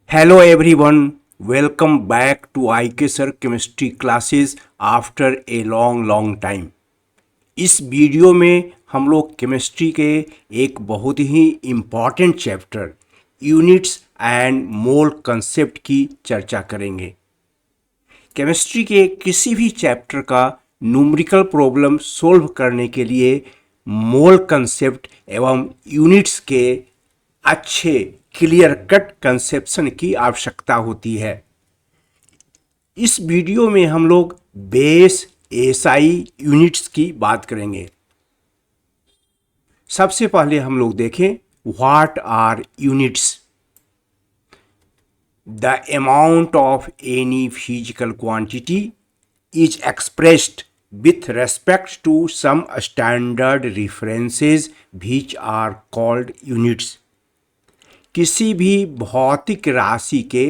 Hello everyone, welcome back to IK Sir Chemistry classes after a long time। इस video में हम लोग chemistry के एक बहुत ही important chapter units and mole concept की चर्चा करेंगे। केमिस्ट्री के किसी भी चैप्टर का न्यूमेरिकल प्रॉब्लम सोल्व करने के लिए मोल कंसेप्ट एवं यूनिट्स के अच्छे क्लियर कट कंसेप्शन की आवश्यकता होती है। इस वीडियो में हम लोग बेस एसआई यूनिट्स की बात करेंगे। सबसे पहले हम लोग देखें what are units. The amount of any physical quantity is expressed with respect to some standard references which are called units। किसी भी भौतिक राशि के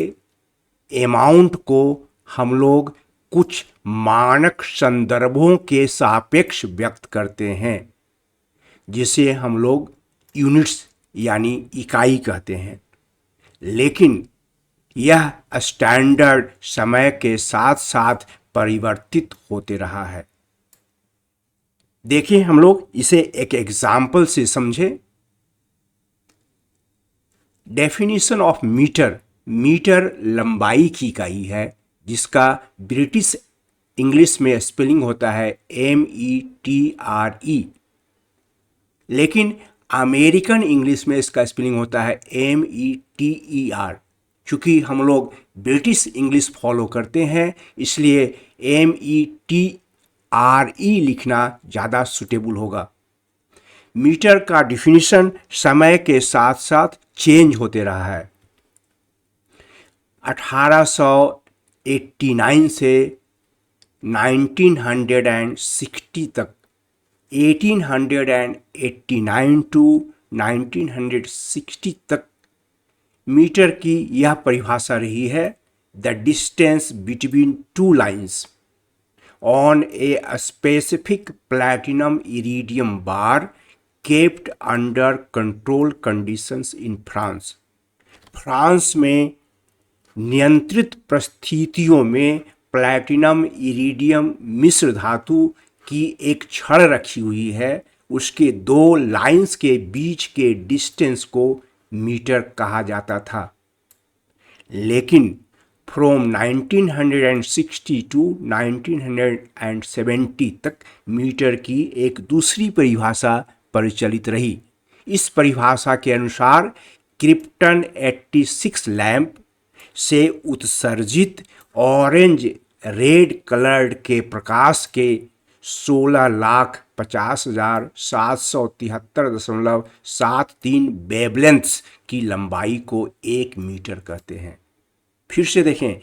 अमाउंट को हम लोग कुछ मानक संदर्भों के सापेक्ष व्यक्त करते हैं, जिसे हम लोग यूनिट्स यानी इकाई कहते हैं। लेकिन यह स्टैंडर्ड समय के साथ साथ परिवर्तित होते रहा है। देखिए, हम लोग इसे एक एग्जाम्पल से समझें। Definition of metre. मीटर लंबाई की इकाई है, जिसका ब्रिटिश इंग्लिश में स्पेलिंग होता है METRE, लेकिन अमेरिकन इंग्लिश में इसका स्पेलिंग होता है METER। चूँकि हम लोग ब्रिटिश इंग्लिश फॉलो करते हैं, इसलिए METRE लिखना ज़्यादा सुटेबल होगा। मीटर का डिफिनीशन समय के साथ साथ चेंज होते रहा है। 1889 से 1960 तक, 1889 टू 1960 तक मीटर की यह परिभाषा रही है: the distance between two lines on a specific platinum iridium bar kept under control conditions in France. France में नियंत्रित परिस्थितियों में प्लैटिनम इरिडियम मिश्र धातु की एक छड़ रखी हुई है, उसके दो लाइंस के बीच के डिस्टेंस को मीटर कहा जाता था। लेकिन फ्रॉम 1960 टू 1970 तक मीटर की एक दूसरी परिभाषा प्रचलित रही। इस परिभाषा के अनुसार क्रिप्टन 86 लैंप से उत्सर्जित ऑरेंज रेड कलर्ड के प्रकाश के 16,50,773.73 वेवलेंथ्स की लंबाई को 1 मीटर कहते हैं। फिर से देखें,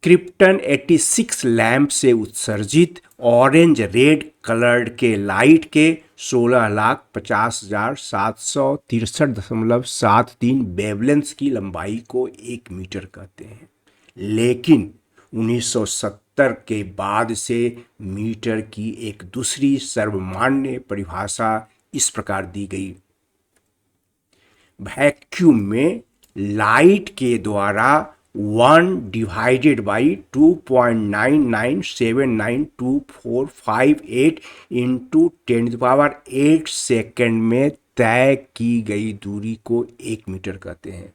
क्रिप्टन 86 लैंप से उत्सर्जित ऑरेंज रेड कलर्ड के लाइट के 16,50,763.73 वेवलेंथ्स की लंबाई को 1 मीटर कहते हैं। लेकिन 1970 के बाद से मीटर की एक दूसरी सर्वमान्य परिभाषा इस प्रकार दी गई: वैक्यूम में लाइट के द्वारा 1 डिवाइडेड बाई 2.99792458 इंटू 10⁸ सेकेंड में तय की गई दूरी को 1 मीटर कहते हैं।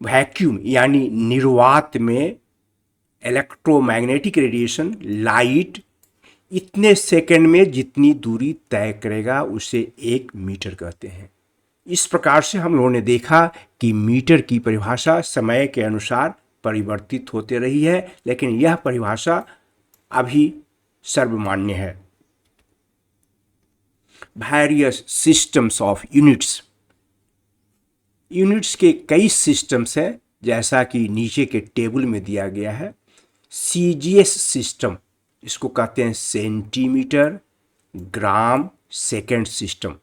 वैक्यूम यानी निर्वात में इलेक्ट्रोमैग्नेटिक रेडिएशन लाइट इतने सेकेंड में जितनी दूरी तय करेगा उसे 1 मीटर कहते हैं। इस प्रकार से हम लोगों ने देखा कि मीटर की परिभाषा समय के अनुसार परिवर्तित होते रही है, लेकिन यह परिभाषा अभी सर्वमान्य है। Various systems of units. Units के कई सिस्टम्स हैं, जैसा कि नीचे के टेबल में दिया गया है। CGS सिस्टम, इसको कहते हैं सेंटीमीटर ग्राम सेकेंड सिस्टम।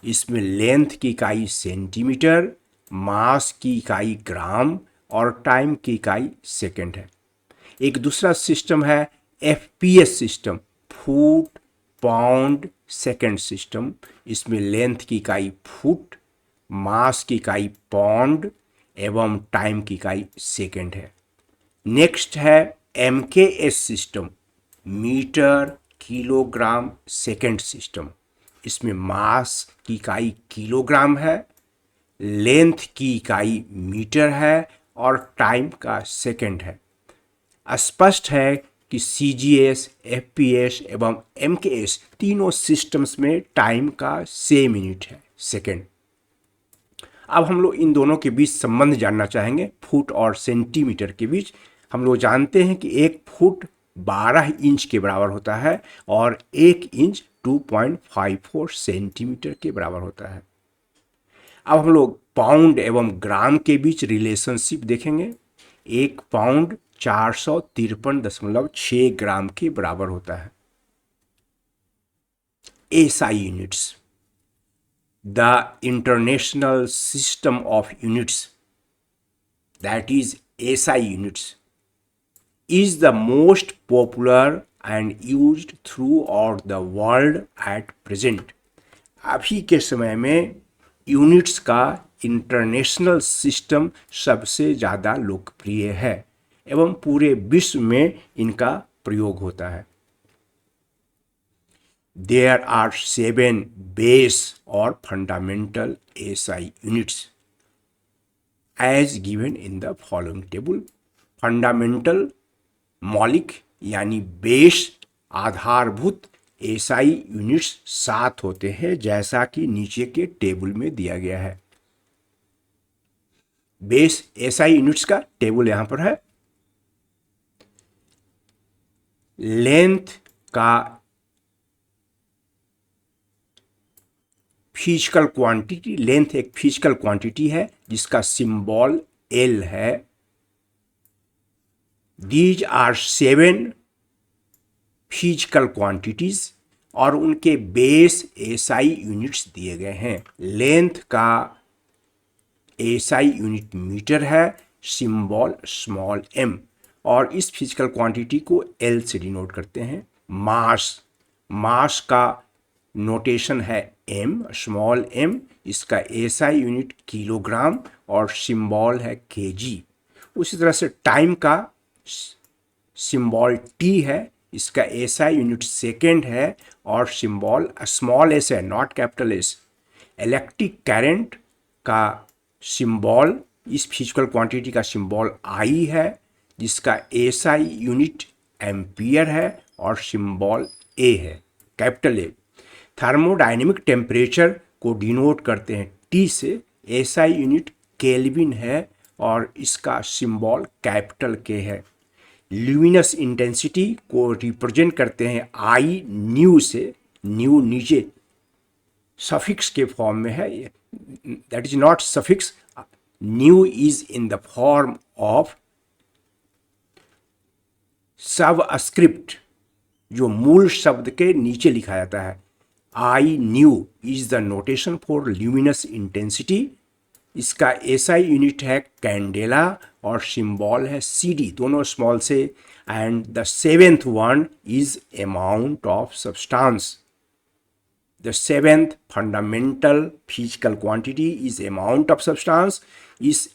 इसमें लेंथ की इकाई सेंटीमीटर, मास की इकाई ग्राम और टाइम की इकाई सेकेंड है। एक दूसरा सिस्टम है FPS system, foot pound second system. इसमें लेंथ की इकाई फुट, मास की इकाई पौंड एवं टाइम की इकाई सेकेंड है। नेक्स्ट है MKS system, metre kilogram second system. इसमें मास की इकाई किलोग्राम है, लेंथ की इकाई मीटर है और टाइम का सेकेंड है। स्पष्ट है कि CGS, FPS एवं MKS तीनों सिस्टम्स में टाइम का सेम यूनिट है, सेकेंड। अब हम लोग इन दोनों के बीच संबंध जानना चाहेंगे, फुट और सेंटीमीटर के बीच। हम लोग जानते हैं कि 1 फुट 12 इंच के बराबर होता है और 1 इंच 2.54 सेंटीमीटर के बराबर होता है। अब हम लोग पाउंड एवं ग्राम के बीच रिलेशनशिप देखेंगे। 1 पाउंड 453.6 ग्राम के बराबर होता है। SI units, the International System of Units, that is SI units, is the most popular and used throughout the world at present. अभी के समय में यूनिट्स का इंटरनेशनल सिस्टम सबसे ज़्यादा लोकप्रिय है एवं पूरे विश्व में इनका प्रयोग होता है। There are 7 base or fundamental SI units as given in the following table. Fundamental मौलिक यानी बेस आधारभूत SI यूनिट्स 7 होते हैं, जैसा कि नीचे के टेबल में दिया गया है। बेस SI यूनिट्स का टेबल यहां पर है। लेंथ का फिजिकल क्वांटिटी, लेंथ एक फिजिकल क्वांटिटी है जिसका सिंबल L है। दीज आर 7 फिजिकल क्वांटिटीज और उनके बेस SI यूनिट्स दिए गए हैं। लेंथ का SI यूनिट मीटर है, सिंबल स्मॉल m, और इस फिजिकल क्वांटिटी को L से डिनोट करते हैं। मास का नोटेशन है m, स्मॉल m, इसका SI यूनिट किलोग्राम और सिंबल है kg। उसी तरह से टाइम का सिंबल t है, इसका SI यूनिट सेकेंड है और सिंबल स्मॉल s है, not capital S। Electric current का सिंबल, इस फिजिकल क्वांटिटी का सिंबल I है, जिसका SI यूनिट एम्पियर है और सिंबल A है, कैपिटल A। थर्मोडायनेमिक टेम्परेचर को डिनोट करते हैं T से, SI यूनिट केल्विन है और इसका सिंबल कैपिटल K है। ल्यूमिनस इंटेंसिटी को रिप्रेजेंट करते हैं I न्यू से, न्यू नीचे सफिक्स के फॉर्म में है, that is not suffix, new is in the form of subscript, जो मूल शब्द के नीचे लिखा जाता है। I new is the notation for luminous intensity, इसका SI यूनिट है कैंडेला और सिंबल है CD, दोनों स्मॉल से। And the 7th one is amount of substance. The 7th fundamental physical quantity is amount of substance. Its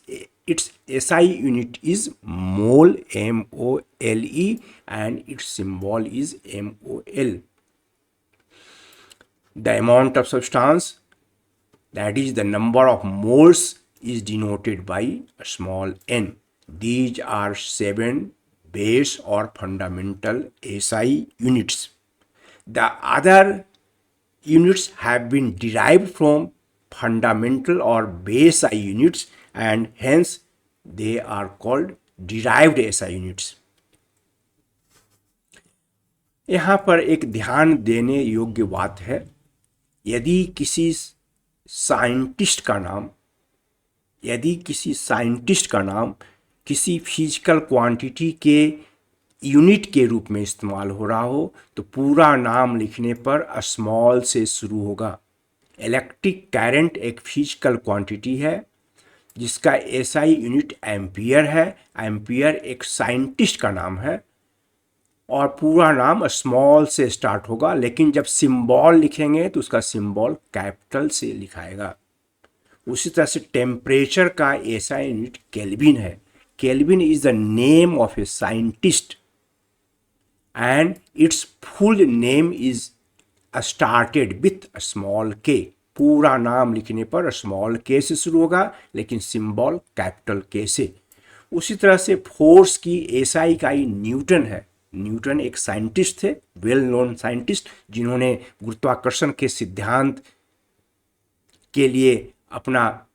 SI unit is mole, MOLE, and its symbol is MOL. The amount of substance, that is the number of moles, is denoted by a small n. These are 7 base or fundamental SI units. The other units have been derived from fundamental or base SI units and hence they are called derived SI units. यहाँ पर एक ध्यान देने योग्य बात है, यदि किसी साइंटिस्ट का नाम किसी फिजिकल क्वांटिटी के यूनिट के रूप में इस्तेमाल हो रहा हो तो पूरा नाम लिखने पर स्मॉल से शुरू होगा। इलेक्ट्रिक करंट एक फिजिकल क्वांटिटी है जिसका SI यूनिट एम्पियर है। एम्पियर एक साइंटिस्ट का नाम है और पूरा नाम स्मॉल से स्टार्ट होगा, लेकिन जब सिंबल लिखेंगे तो उसका सिंबल कैपिटल से लिखाएगा। उसी तरह से टेम्परेचर का ऐसा यूनिट केल्विन है। Kelvin is the name of a scientist and it's full name is started with small के। पूरा नाम लिखने पर स्मॉल के से शुरू होगा, लेकिन सिंबल कैपिटल के से। उसी तरह से फोर्स की एसआई इकाई न्यूटन है। न्यूटन एक साइंटिस्ट थे, वेल नोन साइंटिस्ट, जिन्होंने गुरुत्वाकर्षण के सिद्धांत के लिए अपना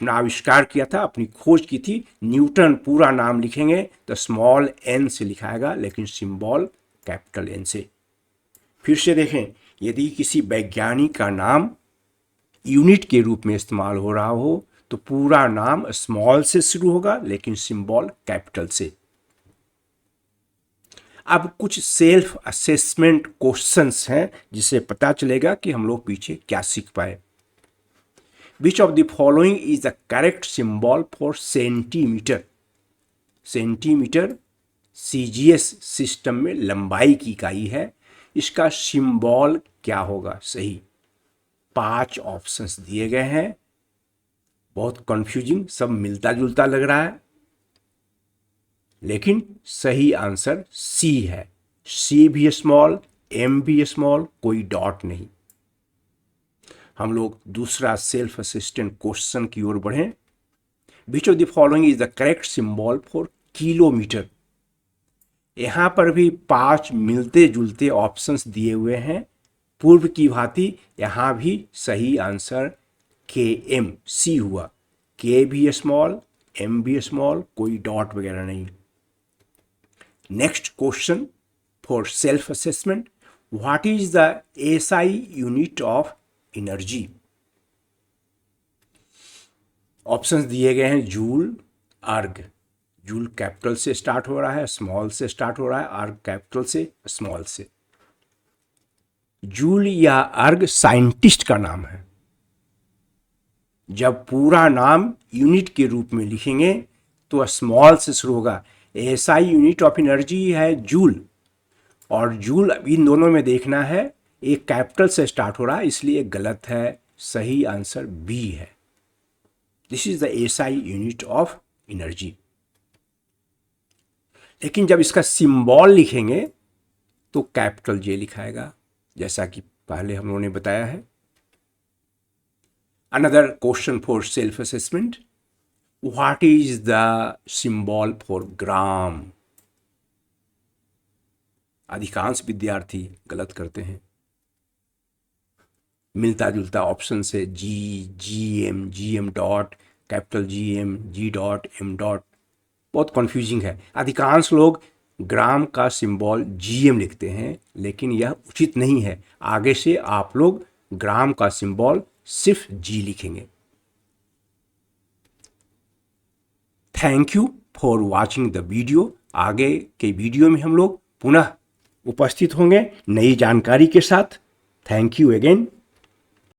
आविष्कार किया था, अपनी खोज की थी। न्यूटन पूरा नाम लिखेंगे तो स्मॉल एन से लिखाएगा, लेकिन सिंबल कैपिटल एन से। फिर से देखें, यदि किसी वैज्ञानिक का नाम यूनिट के रूप में इस्तेमाल हो रहा हो तो पूरा नाम स्मॉल से शुरू होगा, लेकिन सिंबल कैपिटल से। अब कुछ सेल्फ असेसमेंट क्वेश्चंस हैं जिससे पता चलेगा कि हम लोग पीछे क्या सीख पाए। Which of the following is the correct symbol for centimetre? Centimetre CGS system में लंबाई की इकाई है। इसका सिंबल क्या होगा सही? 5 ऑप्शंस दिए गए हैं, बहुत कंफ्यूजिंग, सब मिलता जुलता लग रहा है, लेकिन सही आंसर सी है। सी भी स्मॉल, एम भी स्मॉल, कोई डॉट नहीं। हम लोग दूसरा सेल्फ असिस्टेंट क्वेश्चन की ओर बढ़ें। Which of the following is the correct symbol for kilometre? यहां पर भी 5 मिलते जुलते ऑप्शंस दिए हुए हैं। पूर्व की भांति यहां भी सही आंसर के एम सी हुआ। के भी स्मॉल, एम भी स्मॉल, कोई डॉट वगैरह नहीं। Next question for self assessment, what is the SI unit of energy? Options दिए गए हैं जूल, अर्ग। जूल कैपिटल से स्टार्ट हो रहा है, स्मॉल से स्टार्ट हो रहा है, अर्ग कैपिटल से, स्मॉल से। जूल या अर्ग साइंटिस्ट का नाम है। जब पूरा नाम यूनिट के रूप में लिखेंगे तो स्मॉल से शुरू होगा। एसआई यूनिट ऑफ एनर्जी है जूल, और जूल इन दोनों में देखना है, एक कैपिटल से स्टार्ट हो रहा है, इसलिए गलत है। सही आंसर बी है। This is the SI unit of energy. लेकिन जब इसका सिंबल लिखेंगे तो कैपिटल जे लिखाएगा, जैसा कि पहले हम लोगों ने बताया है। Another question for self assessment, what is the symbol for gram? अधिकांश विद्यार्थी गलत करते हैं। मिलता जुलता ऑप्शन से G M dot, capital G M, G dot, M dot, बहुत कन्फ्यूजिंग है। अधिकांश लोग ग्राम का सिंबल जीएम लिखते हैं, लेकिन यह उचित नहीं है। आगे से आप लोग ग्राम का सिंबल सिर्फ जी लिखेंगे। Thank you for watching the video. आगे के वीडियो में हम लोग पुनः उपस्थित होंगे नई जानकारी के साथ। Thank you again.